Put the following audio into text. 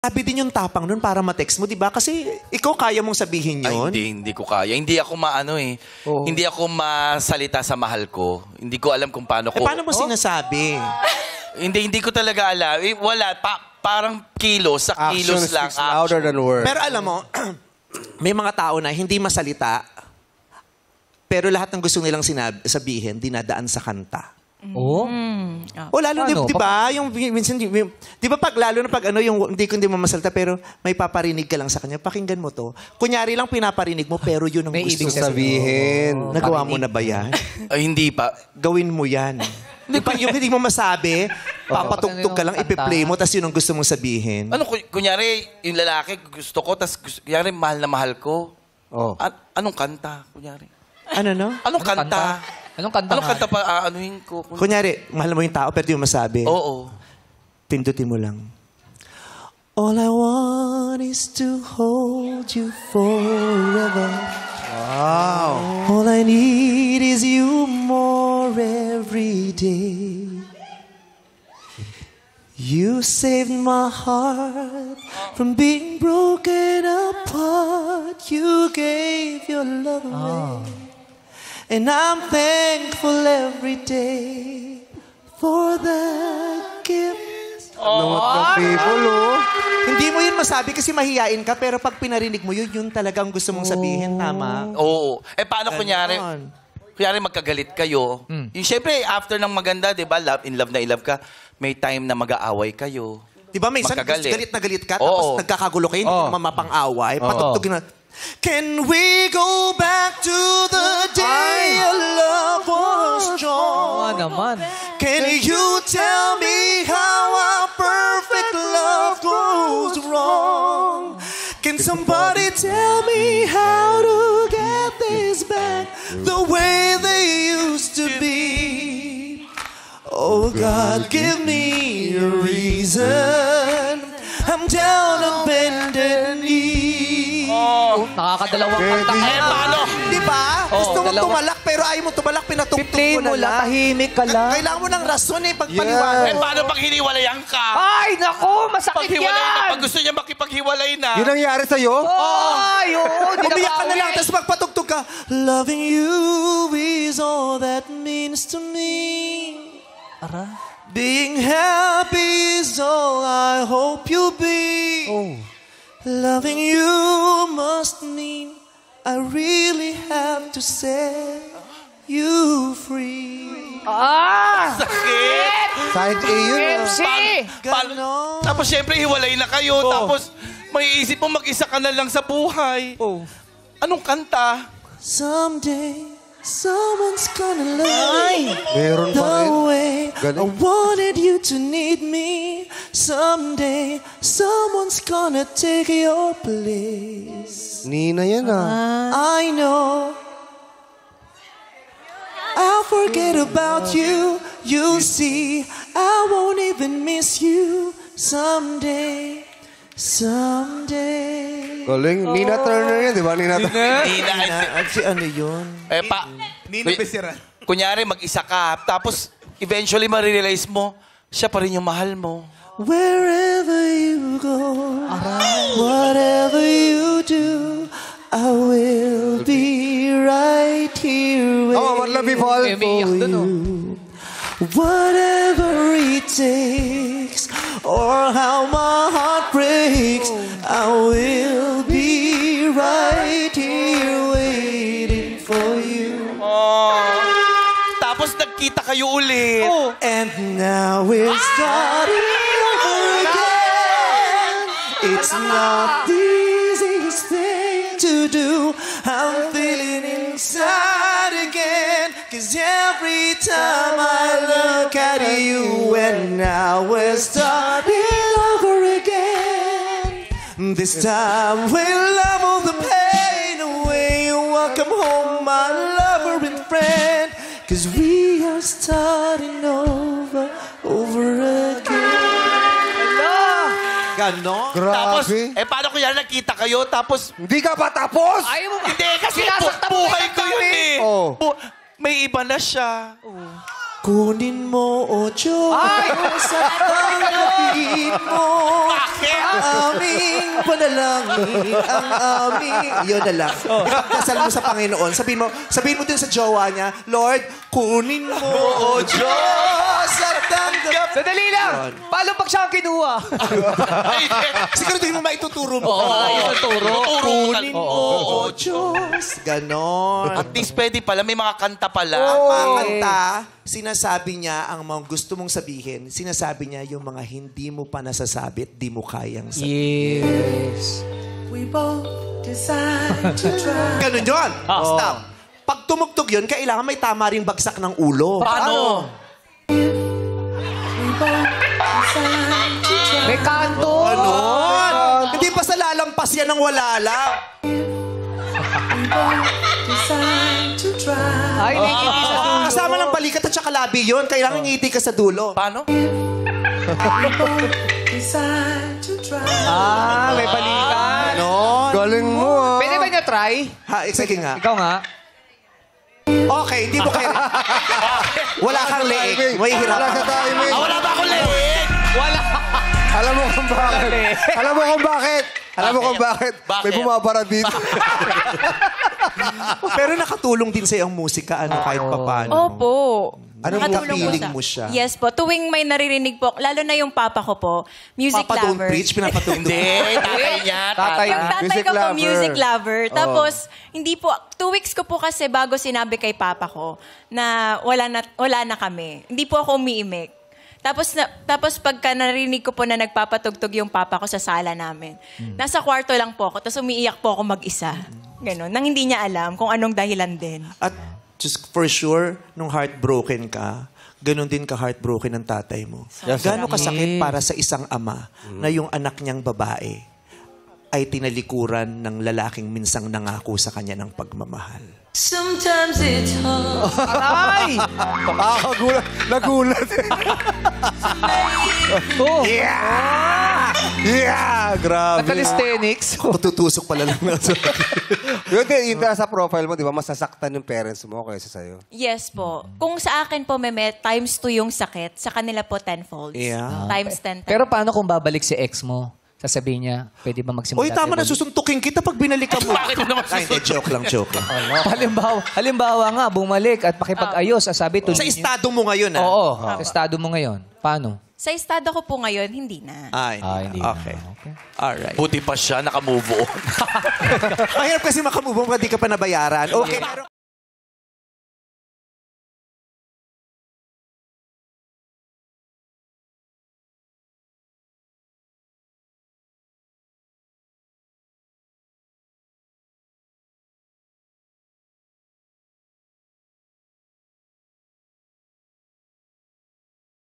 Sabi din yung tapang nun para ma-text mo, di ba? Kasi ikaw kaya mong sabihin yun. Ay, hindi ko kaya. Hindi ako maano eh. Oo. Hindi ako masalita sa mahal ko. Hindi ko alam kung paano ko. Paano mo sinasabi? Hindi ko talaga alam. Wala. Parang kilos. Sa kilos Action lang. speaks louder than words. Pero alam mo, may mga tao na hindi masalita, pero lahat ng gusto nilang sabihin, dinadaan sa kanta. Oh? O lalo, di ba? Yung minsan, di ba pag lalo na pag ano, yung hindi mo masalita, pero may paparinig ka lang sa kanya, pakinggan mo to. Kunyari lang pinaparinig mo, pero yun ang May gusto ibig sabihin. Nagawa mo na ba yan? Ay, hindi pa. Gawin mo yan. Yung hindi mo masabi, papatugtog ka lang, ipi-play mo, tapos yun ang gusto mong sabihin. Ano, kunyari, yung lalaki, gusto ko, tapos kunyari, mahal na mahal ko. Oh. Anong kanta, kunyari? Ano no? Anong kanta? Anong kanta? Anong kanta pa aanuhin ko? Kunyari, mahal mo yung tao, pero di mo masabi. Oo. Pindutin mo lang. All I want is to hold you forever. Wow. All I need is you more every day. You saved my heart from being broken apart. You gave your love away. And I'm thankful every day for the gift. Nawat ng people, oh. Hindi mo yun masabi kasi mahihain ka, pero pag pinarinig mo yun talagang gusto mong sabihin, tama? Oo. Paano kunyari magkagalit kayo? Yung syempre, after ng maganda, di ba, in love ka, may time na mag-aaway kayo. Di ba, minsan galit na galit ka, tapos nagkakagulo kayo, hindi ka naman mapang-away, patugtugin na, can we go back to the day our love was strong? naman. Can you tell me how our perfect love goes wrong? Can somebody tell me how to get this back the way they used to be? Oh God, give me a reason. I'm down on bended knee. Nakakadalawang kanta. Paano? Di ba? Gusto mo dalawa. tumalak, pero ayaw mo tumalak, pinatugtog Piplay mo na mo lang, tahimik ka lang. Kailangan mo ng rason eh, pagpaliwanag. Paano pag hiniwalayan ka? Ay, naku, masakit Paghiwalay na, yan! pag gusto niya makipaghiwalay na. Yun ang nangyari sa'yo? Ay, oo, di na Umiyak ka na bawi. lang, tapos magpatugtog ka. Loving you is all that means to me. Ara? Being happy is all I hope you'll be. Oh. Loving you must mean I really have to set you free. Ah! Sakit! Side A yun, ah. MC! Ganon. Tapos syempre hiwalay na kayo. Tapos may isip mo mag-isa ka na lang sa buhay. Oh. Anong kanta? Someday, someone's gonna love Meron pa the rin. way I Galing. wanted you to need me. Someday, someone's gonna take your place. Nina yan, ah. I know I'll forget about you. You'll see I won't even miss you. Someday, someday. Galing. Nina Turner yan, di ba? Nina Turner. Nina. Si ano yun? Nino Becerra. Kunyari mag-isa ka. Tapos eventually marirealize mo, siya pa rin yung mahal mo. Wherever you go, whatever you do, I will be right here Oh, what love you fall? waiting for you. Whatever it takes, or how my heart breaks, I will be right here waiting for you. Tapos nagkita kayo ulit. And now we're starting over again. It's not the easiest thing to do. I'm feeling inside again. 'Cause every time I look at you, and now we're starting over again. This time we'll level the pain away. Welcome home, my lover and friend. 'Cause we are starting over again. Ganon. Tapos, Grabe. paano kaya nakita kayo? Tapos, Hindi ka pa tapos! Ayaw mo ba? hindi, kasi Sinasaktan mo buhay yung ko yun kami. eh. Oh. May iba na siya. Kunin mo, O Diyos, at tanggapin mo ang aming panalangin, ang aming... Yun na lang. Ipagdasal mo sa Panginoon. Sabihin mo din sa jowa niya, Lord, kunin mo, O Diyos, at tanggapin... Sandali lang! Paano pag siya ang kinuha? Siguro din mo maituturo mo. Ayos ang turo. Kunin mo, O Diyos. Ganon. At least pwede pala, may mga kanta pala. Ang mga kanta, sinasabi niya ang mga gusto mong sabihin. Sinasabi niya yung mga hindi mo pa nasasabi at di mo kayang sabihin. Yes. We both decide to try. Ganon yun. Stop. Pag tumugtog yun, kailangan may tama ring bagsak ng ulo. Paano? We both decide to try. May kanto. Ganon. Hindi pa sa lalampas yan ng wala lang. We both decide to try. Ay, nangiti sa dulo. Kasama ng balikat at saka labi yun. Kailangan ngiti ka sa dulo. Paano? We both decide to try. Ah, may balikan. Ganon. Galing mo, ah. Pwede ba niya try? Ha, sige nga. Ikaw nga. Okay, hindi mo kaya. Wala kang leeg. May hirap. Wala sa timing. Wala ba akong leeg? Wala. Alam mo kung bakit. Alam mo kung bakit. Alam mo kung bakit. Bakit? May bumabara dito. Pero nakatulong din sa'yo ang musika, ano, kahit papano. Opo. Ano Nakatulong feeling po mo siya? Yes po. Tuwing may naririnig po, lalo na yung papa ko po, music Papa don't lover. preach, pinapatugtog. Hindi, tatay niya. Tatay. Yung tatay Music ko po, lover. music lover. Tapos, hindi po, 2 weeks ko po kasi bago sinabi kay papa ko na wala na kami. Hindi po ako umiimik. Tapos pagka narinig ko po na nagpapatugtog yung papa ko sa sala namin, nasa kwarto lang po ako, tapos umiiyak po ako mag-isa. Ganon. Nang hindi niya alam kung anong dahilan din. At just for sure, nung heartbroken ka, ganun din ka heartbroken ng tatay mo. Gano'ng kasakit para sa isang ama na yung anak niyang babae ay tinalikuran ng lalaking minsang nangako sa kanya ng pagmamahal. Sometimes it's hard. Ay! Nakakagulat. Nagulat. Oh, Yeah! Grabe. calisthenics. Tutusok pala lang. Yun din, yung sa profile mo, di ba, masasaktan yung parents mo kaysa sa'yo. Yes po. Kung sa akin po, Meme, times 2 yung sakit. Sa kanila po, 10-folds. Yeah. Times 10. Pero paano kung babalik si ex mo? Sasabihin niya, pwede ba magsimula? Uy, tama na, tayo? susuntukin kita pag binalikan mo. Bakit mo naman Ay, hindi, joke lang. Halimbawa nga, bumalik at pakipag-ayos. Sabi, Sa estado mo ngayon, ah. Oo, sa estado mo ngayon. Paano? Sa estado ko po ngayon, hindi na. Hindi. hindi na. Okay. Okay. Alright. Buti pa siya, nakamove on. Mahirap kasi makamove on, hindi ka pa nabayaran. Okay.